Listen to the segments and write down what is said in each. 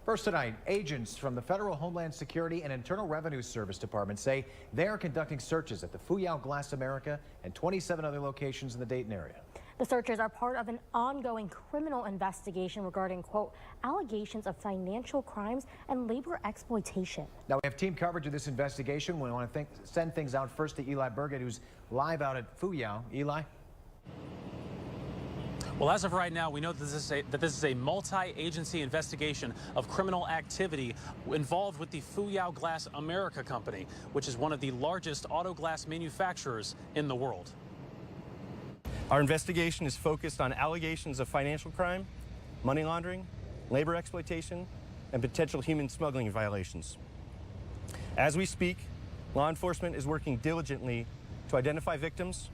First tonight, agents from the Federal Homeland Security and Internal Revenue Service Department say they are conducting searches at the Fuyao Glass America and 27 other locations in the Dayton area. The searches are part of an ongoing criminal investigation regarding, quote, allegations of financial crimes and labor exploitation. Now, we have team coverage of this investigation. We want to send things out first to Eli Burgett, who's live out at Fuyao. Eli? Well, as of right now, we know that this is a multi-agency investigation of criminal activity involved with the Fuyao Glass America company, which is one of the largest auto glass manufacturers in the world. Our investigation is focused on allegations of financial crime, money laundering, labor exploitation, and potential human smuggling violations. As we speak, law enforcement is working diligently to identify victims,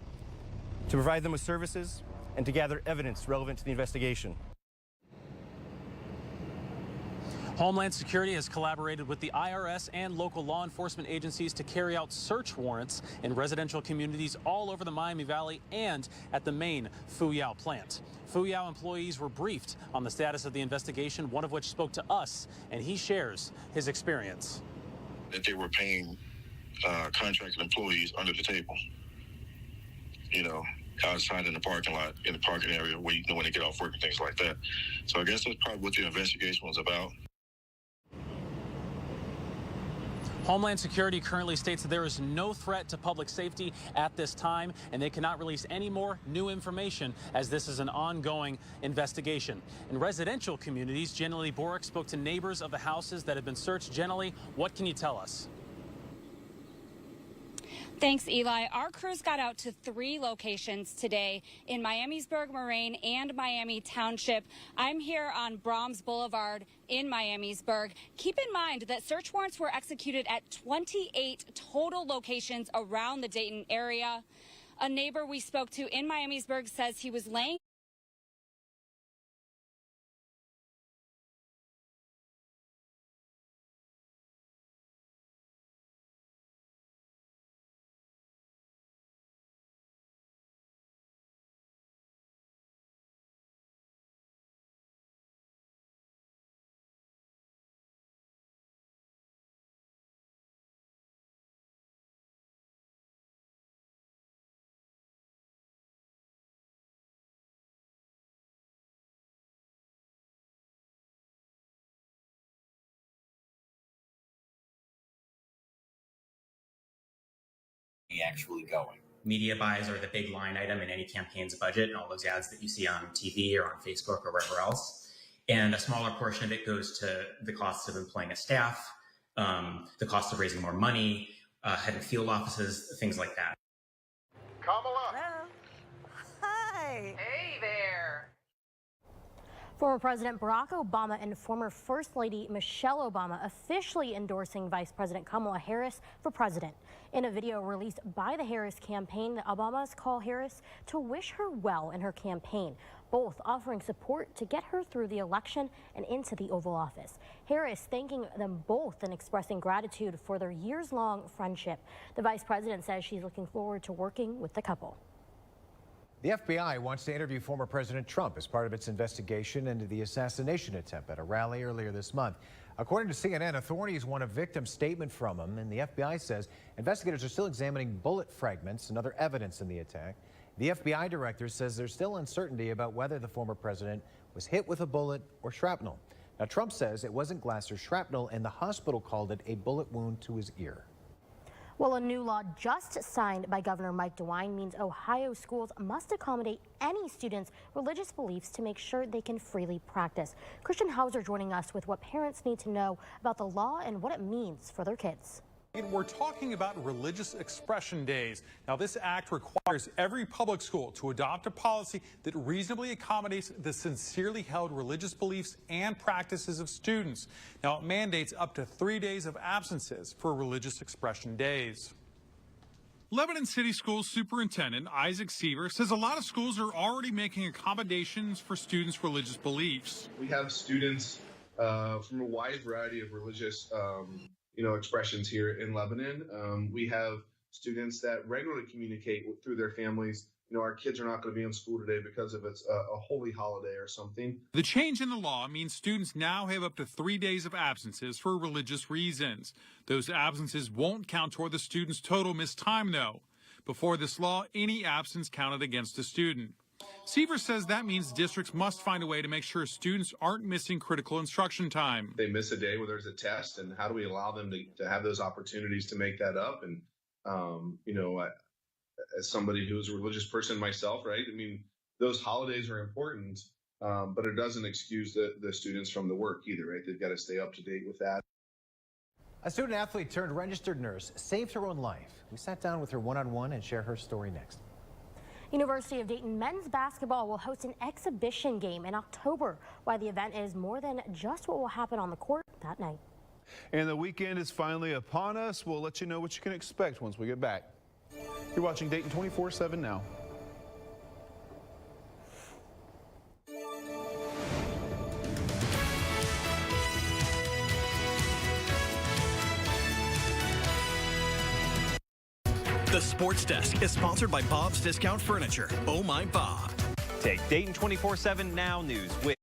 to provide them with services, and to gather evidence relevant to the investigation. Homeland Security has collaborated with the IRS and local law enforcement agencies to carry out search warrants in residential communities all over the Miami Valley and at the main Fuyao plant. Fuyao employees were briefed on the status of the investigation, one of which spoke to us, and he shares his experience. That they were paying contracted employees under the table, outside in the parking lot, in the parking area where you know when they get off work and things like that. So I guess that's probably what the investigation was about. Homeland Security currently states that there is no threat to public safety at this time, and they cannot release any more new information as this is an ongoing investigation. In residential communities, Jenny Borick spoke to neighbors of the houses that have been searched. Jenny, what can you tell us? Thanks, Eli. Our crews got out to 3 locations today in Miamisburg, Moraine, and Miami Township. I'm here on Brahms Boulevard in Miamisburg. Keep in mind that search warrants were executed at 28 total locations around the Dayton area. A neighbor we spoke to in Miamisburg says he was laying actually going. Media buys are the big line item in any campaign's budget, and all those ads that you see on TV or on Facebook or wherever else. And a smaller portion of it goes to the costs of employing a staff, the cost of raising more money, heading field offices, things like that. Kamala. Hello. Hi. Hey there. Former President Barack Obama and former First Lady Michelle Obama officially endorsing Vice President Kamala Harris for president. In a video released by the Harris campaign, the Obamas call Harris to wish her well in her campaign, both offering support to get her through the election and into the Oval Office. Harris thanking them both and expressing gratitude for their years-long friendship. The vice president says she's looking forward to working with the couple. The FBI wants to interview former President Trump as part of its investigation into the assassination attempt at a rally earlier this month. According to CNN, authorities want a victim statement from him, and the FBI says investigators are still examining bullet fragments and other evidence in the attack. The FBI director says there's still uncertainty about whether the former president was hit with a bullet or shrapnel. Now, Trump says it wasn't glass or shrapnel, and the hospital called it a bullet wound to his ear. Well, a new law just signed by Governor Mike DeWine means Ohio schools must accommodate any student's religious beliefs to make sure they can freely practice. Christian Hauser joining us with what parents need to know about the law and what it means for their kids. We're talking about religious expression days. Now, this act requires every public school to adopt a policy that reasonably accommodates the sincerely held religious beliefs and practices of students. Now, it mandates up to 3 days of absences for religious expression days. Lebanon City Schools Superintendent Isaac Seaver says a lot of schools are already making accommodations for students' religious beliefs. We have students from a wide variety of religious expressions here in Lebanon. We have students that regularly communicate through their families, our kids are not going to be in school today because of it's a holy holiday or something. The change in the law means students now have up to 3 days of absences for religious reasons. Those absences won't count toward the student's total missed time, though. Before this law, any absence counted against a student. Seaver says that means districts must find a way to make sure students aren't missing critical instruction time. They miss a day where there's a test, and how do we allow them to have those opportunities to make that up? And, as somebody who's a religious person myself, right? I mean, those holidays are important, but it doesn't excuse the students from the work either, right? They've got to stay up to date with that. A student athlete turned registered nurse saved her own life. We sat down with her one-on-one and share her story next. University of Dayton men's basketball will host an exhibition game in October. Why the event is more than just what will happen on the court that night. And the weekend is finally upon us. We'll let you know what you can expect once we get back. You're watching Dayton 24/7 now. The Sports Desk is sponsored by Bob's Discount Furniture. Oh my Bob. Take Dayton 24/7 Now news with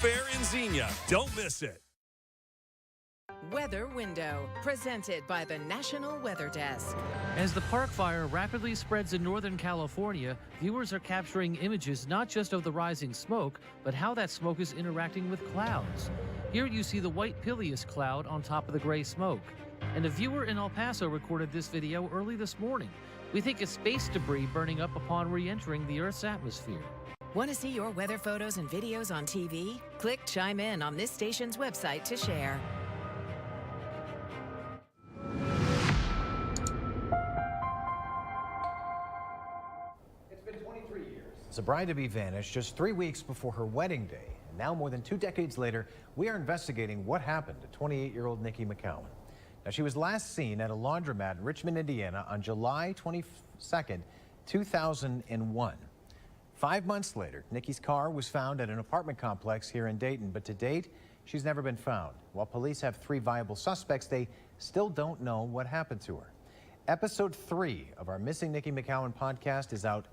Fair in Xenia. Don't miss it. Weather Window, presented by the National Weather Desk. As the park fire rapidly spreads in Northern California, viewers are capturing images not just of the rising smoke, but how that smoke is interacting with clouds. Here you see the white pileus cloud on top of the gray smoke. And a viewer in El Paso recorded this video early this morning. We think it's space debris burning up upon re-entering the Earth's atmosphere. Want to see your weather photos and videos on TV? Click Chime In on this station's website to share. It's been 23 years since a bride-to-be vanished just 3 weeks before her wedding day. And now, more than 2 decades later, we are investigating what happened to 28-year-old Nikki McCowan. Now, she was last seen at a laundromat in Richmond, Indiana on July 22nd, 2001. 5 months later, Nikki's car was found at an apartment complex here in Dayton, but to date, she's never been found. While police have 3 viable suspects, they still don't know what happened to her. Episode 3 of our Missing Nikki McCowan podcast is out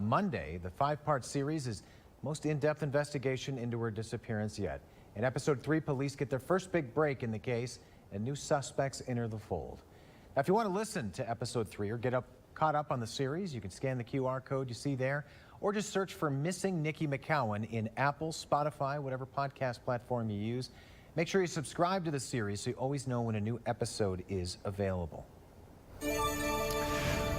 Monday. The 5-part series is most in-depth investigation into her disappearance yet. In Episode 3, police get their first big break in the case and new suspects enter the fold. Now, if you want to listen to Episode 3 or get caught up on the series, you can scan the QR code you see there or just search for Missing Nikki McCowan in Apple, Spotify, whatever podcast platform you use. Make sure you subscribe to the series so you always know when a new episode is available.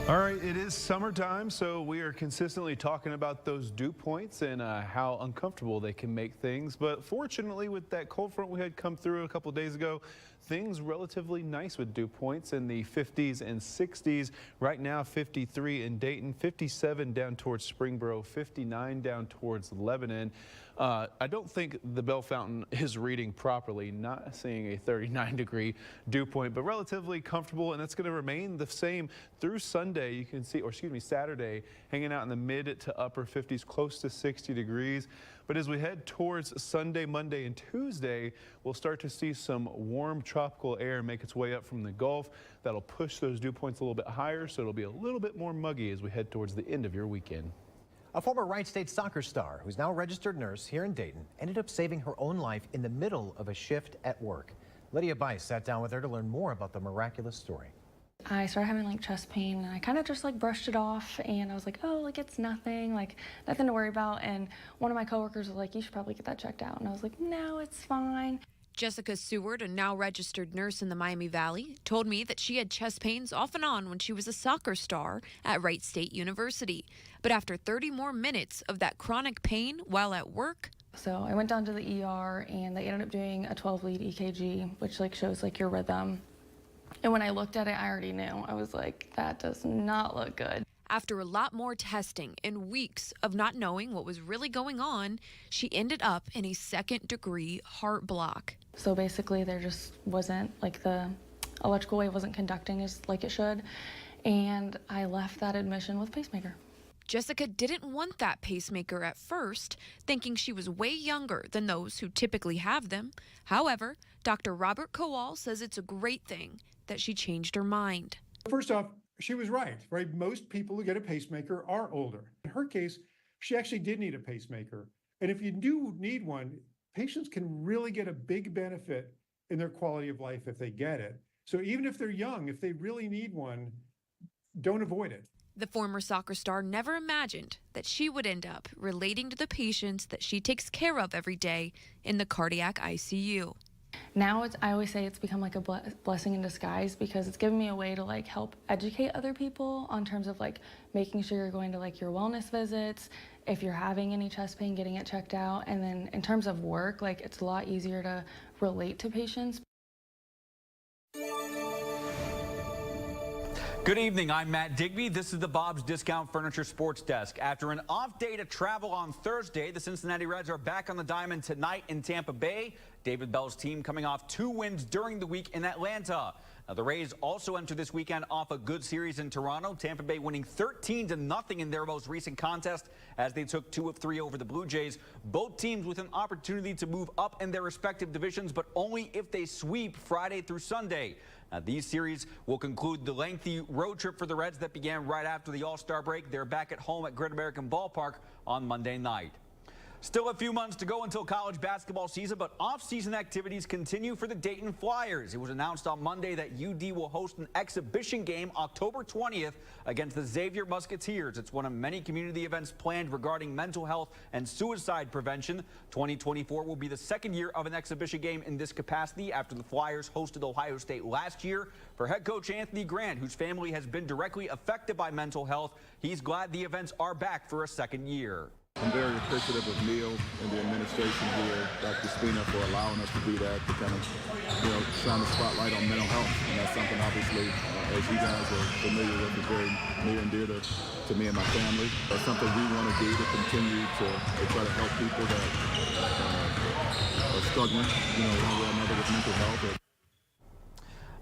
All right, it is summertime, so we are consistently talking about those dew points and how uncomfortable they can make things. But fortunately, with that cold front we had come through a couple days ago, things relatively nice with dew points in the 50s and 60s. Right now, 53 in Dayton, 57 down towards Springboro, 59 down towards Lebanon. I don't think the Bell Fountain is reading properly, not seeing a 39-degree dew point, but relatively comfortable, and it's going to remain the same through Sunday. You can see, or excuse me, Saturday, hanging out in the mid to upper 50s, close to 60 degrees. But as we head towards Sunday, Monday, and Tuesday, we'll start to see some warm tropical air make its way up from the Gulf. That'll push those dew points a little bit higher, so it'll be a little bit more muggy as we head towards the end of your weekend. A former Wright State soccer star who's now a registered nurse here in Dayton ended up saving her own life in the middle of a shift at work. Lydia Bice sat down with her to learn more about the miraculous story. I started having like chest pain and I kind of just like brushed it off and I was like, oh, like it's nothing, like nothing to worry about. And one of my coworkers was like, you should probably get that checked out. And I was like, no, it's fine. Jessica Seward, a now registered nurse in the Miami Valley, told me that she had chest pains off and on when she was a soccer star at Wright State University. But after 30 more minutes of that chronic pain while at work, so I went down to the ER and they ended up doing a 12-lead EKG, which like shows like your rhythm. And when I looked at it, I already knew. I was like, that does not look good. after a lot more testing and weeks of not knowing what was really going on, she ended up in a second-degree heart block. So basically there just wasn't, like, the electrical wave wasn't conducting as like it should, and I left that admission with pacemaker. Jessica didn't want that pacemaker at first, thinking she was way younger than those who typically have them. However, Dr. Robert Kowal says it's a great thing that she changed her mind. First off, she was right? Most people who get a pacemaker are older. In her case, she actually did need a pacemaker. And if you do need one, patients can really get a big benefit in their quality of life if they get it. So even if they're young, if they really need one, don't avoid it. The former soccer star never imagined that she would end up relating to the patients that she takes care of every day in the cardiac ICU. Now I always say it's become like a blessing in disguise, because it's given me a way to like help educate other people on terms of like making sure you're going to like your wellness visits, if you're having any chest pain, getting it checked out. And then in terms of work, like it's a lot easier to relate to patients. Good evening, I'm Matt Digby. This is the Bob's Discount Furniture Sports Desk. After an off day to travel on Thursday, the Cincinnati Reds are back on the diamond tonight in Tampa Bay. David Bell's team coming off 2 wins during the week in Atlanta. Now, the Rays also enter this weekend off a good series in Toronto. Tampa Bay winning 13-0 in their most recent contest as they took 2 of 3 over the Blue Jays. Both teams with an opportunity to move up in their respective divisions, but only if they sweep Friday through Sunday. Now, these series will conclude the lengthy road trip for the Reds that began right after the All-Star break. They're back at home at Great American Ballpark on Monday night. Still a few months to go until college basketball season, but off-season activities continue for the Dayton Flyers. It was announced on Monday that UD will host an exhibition game October 20th against the Xavier Musketeers. It's one of many community events planned regarding mental health and suicide prevention. 2024 will be the second year of an exhibition game in this capacity after the Flyers hosted Ohio State last year. For head coach Anthony Grant, whose family has been directly affected by mental health, he's glad the events are back for a second year. I'm very appreciative of Neil and the administration here, Dr. Spina, for allowing us to do that, to kind of, shine the spotlight on mental health. And that's something, obviously, as you guys are familiar with, is very near and dear to me and my family. That's something we want to do to continue to try to help people that are struggling, one way or another with mental health.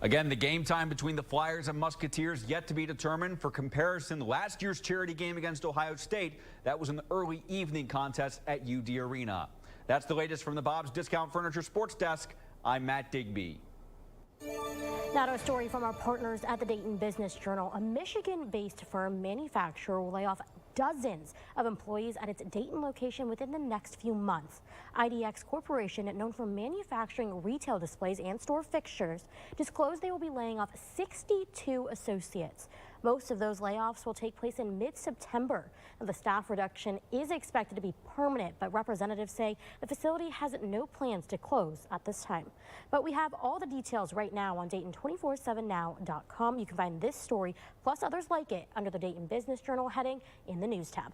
Again, the game time between the Flyers and Musketeers yet to be determined. For comparison, last year's charity game against Ohio State, that was an early evening contest at UD Arena. That's the latest from the Bob's Discount Furniture Sports Desk. I'm Matt Digby. Now to a story from our partners at the Dayton Business Journal. A Michigan-based firm manufacturer will lay off dozens of employees at its Dayton location within the next few months. IDX Corporation, known for manufacturing retail displays and store fixtures, disclosed they will be laying off 62 associates. Most of those layoffs will take place in mid-September. The staff reduction is expected to be permanent, but representatives say the facility has no plans to close at this time. But we have all the details right now on Dayton247now.com. You can find this story plus others like it under the Dayton Business Journal heading in the News tab.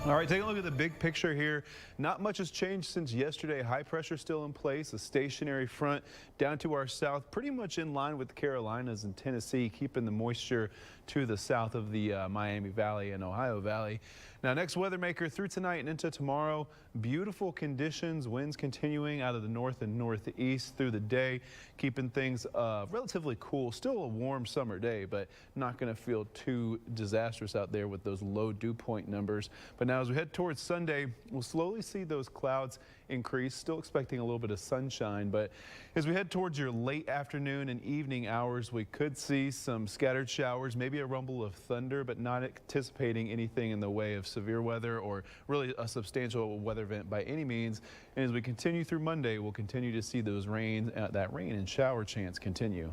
All right, take a look at the big picture here. Not much has changed since yesterday. High pressure still in place, a stationary front down to our south, pretty much in line with the Carolinas and Tennessee, keeping the moisture to the south of the Miami Valley and Ohio Valley. Now, next weather maker through tonight and into tomorrow, beautiful conditions, winds continuing out of the north and northeast through the day, keeping things relatively cool. Still a warm summer day, but not going to feel too disastrous out there with those low dew point numbers. But now as we head towards Sunday, we'll slowly see those clouds increase, still expecting a little bit of sunshine. But as we head towards your late afternoon and evening hours, we could see some scattered showers, maybe a rumble of thunder, but not anticipating anything in the way of severe weather or really a substantial weather event by any means. And as we continue through Monday, we'll continue to see those that rain and shower chance continue.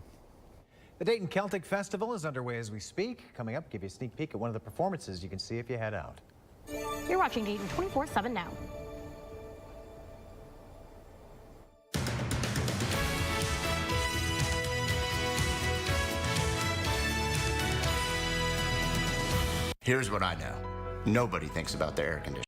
The Dayton Celtic Festival is underway as we speak. Coming up, give you a sneak peek at one of the performances you can see if you head out. You're watching Dayton 24/7 now. Here's what I know. Nobody thinks about their air conditioning.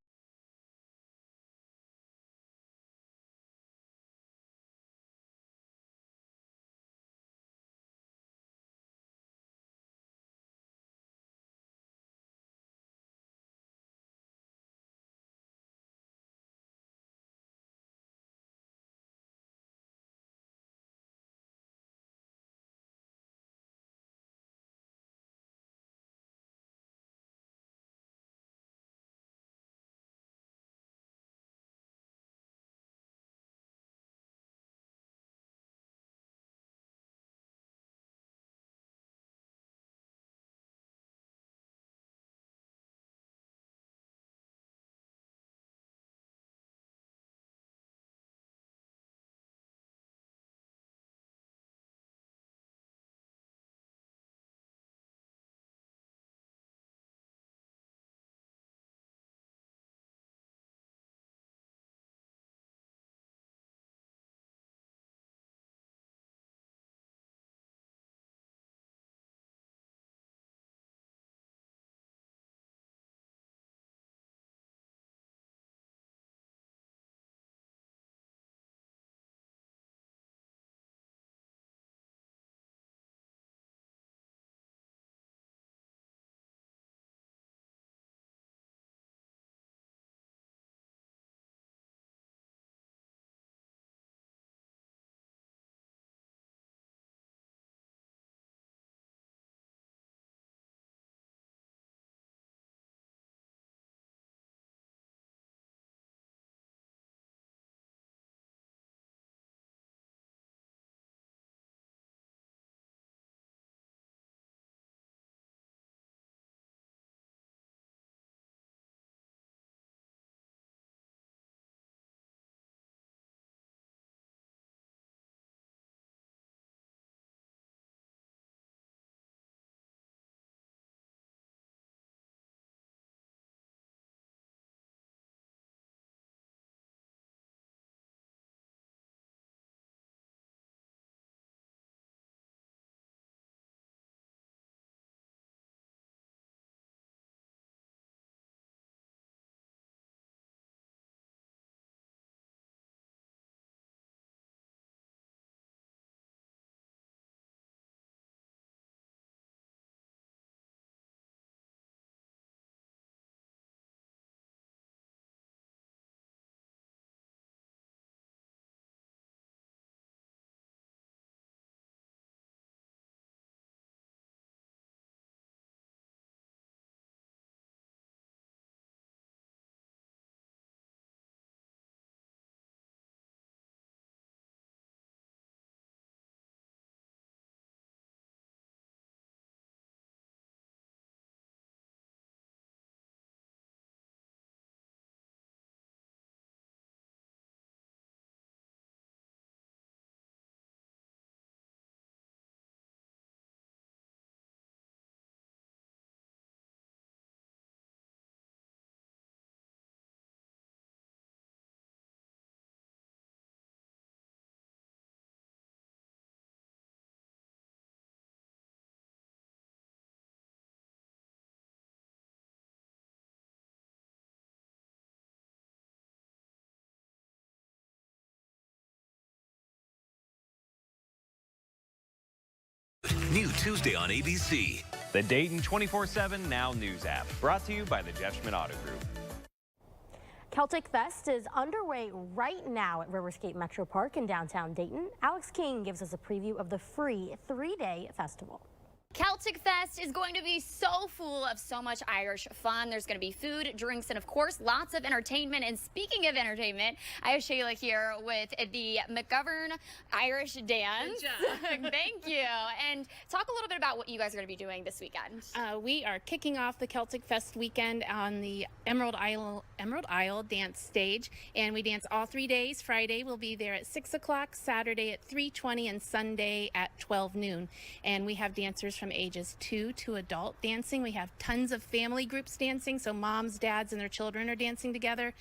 New Tuesday on ABC. The Dayton 24/7 Now News app, brought to you by the Jeff Schmidt Auto Group. Celtic Fest is underway right now at Riverscape Metro Park in downtown Dayton. Alex King gives us a preview of the free 3-day festival. Celtic Fest is going to be so full of so much Irish fun. There's going to be food, drinks, and of course, lots of entertainment. And speaking of entertainment, I have Shayla here with the McGovern Irish Dance. Thank you. And talk a little bit about what you guys are going to be doing this weekend. We are kicking off the Celtic Fest weekend on the Emerald Isle dance stage, and we dance all 3 days. Friday we'll be there at 6 o'clock, Saturday at 3:20, and Sunday at 12 noon. And we have dancers from ages 2 to adult dancing. We have tons of family groups dancing, so moms, dads, and their children are dancing together.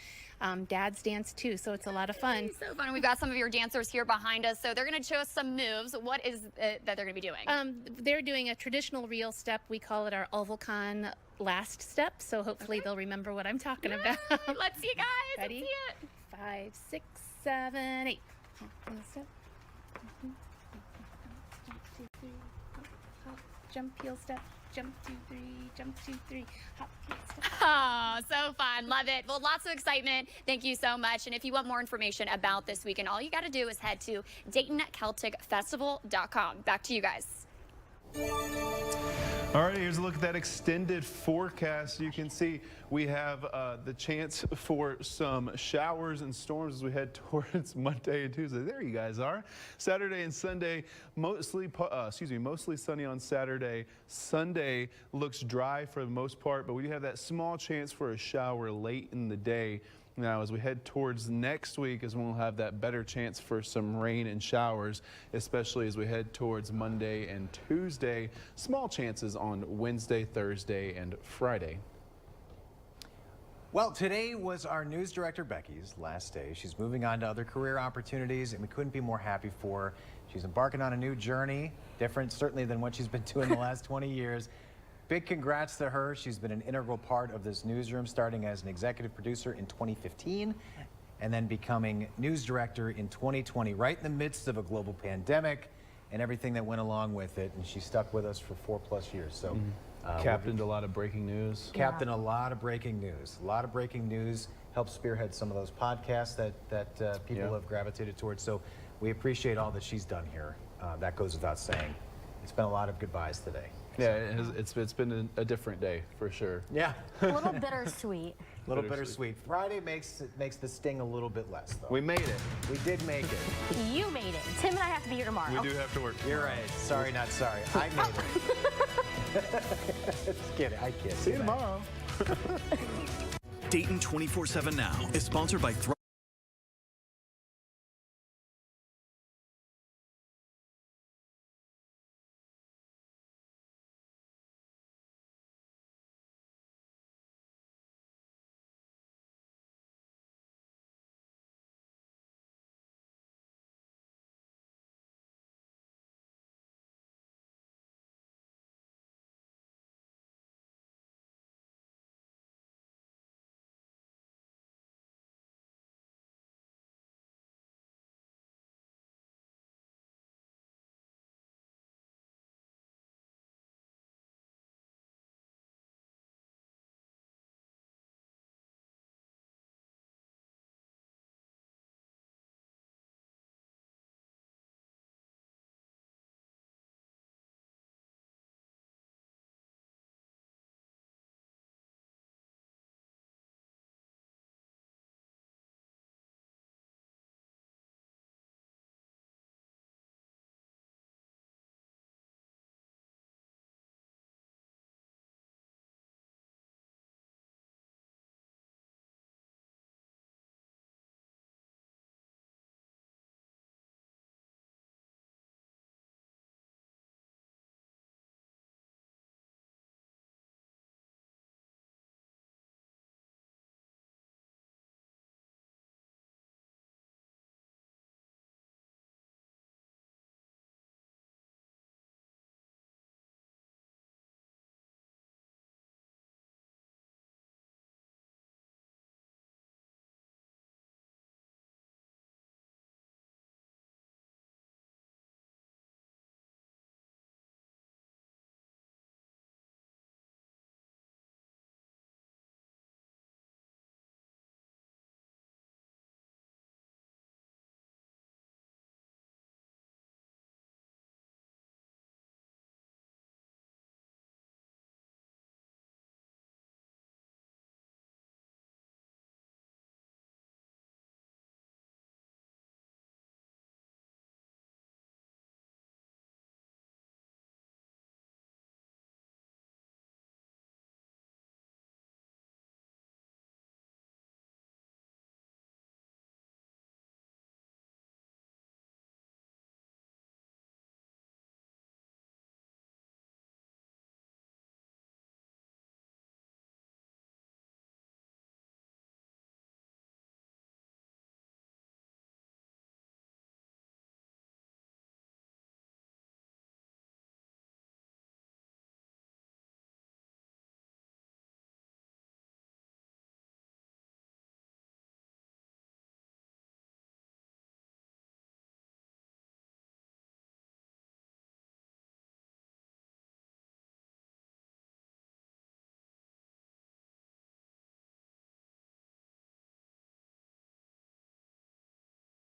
Dads dance too, so it's a lot of fun. So fun. We've got some of your dancers here behind us, so they're going to show us some moves. What is it that they're going to be doing? They're doing a traditional reel step. We call it our Ovalcon last step, so hopefully they'll remember what I'm talking about. Let's see, guys. Ready? Let's see it. 5, 6, 7, 8. Reel step. Jump, heel step, jump, 2, 3, jump, 2, 3, hop, heel step. Oh, so fun. Love it. Well, lots of excitement. Thank you so much. And if you want more information about this weekend, all you got to do is head to DaytonCelticFestival.com. Back to you guys. All right, here's a look at that extended forecast. You can see we have the chance for some showers and storms as we head towards Monday and Tuesday. There you guys are. Saturday and Sunday, mostly sunny on Saturday. Sunday looks dry for the most part, but we do have that small chance for a shower late in the day. Now, as we head towards next week is when we'll have that better chance for some rain and showers, especially as we head towards Monday and Tuesday. Small chances on Wednesday, Thursday, and Friday. Well, today was our news director, Becky's last day. She's moving on to other career opportunities, and we couldn't be more happy for her. She's embarking on a new journey, different certainly than what she's been doing the last 20 years. Big congrats to her. She's been an integral part of this newsroom, starting as an executive producer in 2015 and then becoming news director in 2020, right in the midst of a global pandemic and everything that went along with it. And she stuck with us for 4+ years. So captained a lot of breaking news. Captained a lot of breaking news. A lot of breaking news. Helped spearhead some of those podcasts that people have gravitated towards. So we appreciate all that she's done here. That goes without saying. It's been a lot of goodbyes today. Yeah, it's been a different day for sure. Yeah. A little bittersweet. A little bittersweet. Friday makes the sting a little bit less, though. We made it. We did make it. You made it. Tim and I have to be here tomorrow. We do have to work tomorrow. You're right. Sorry, not sorry. I made it. Just kidding. I kid. See you tomorrow. Dayton 24/7 Now is sponsored by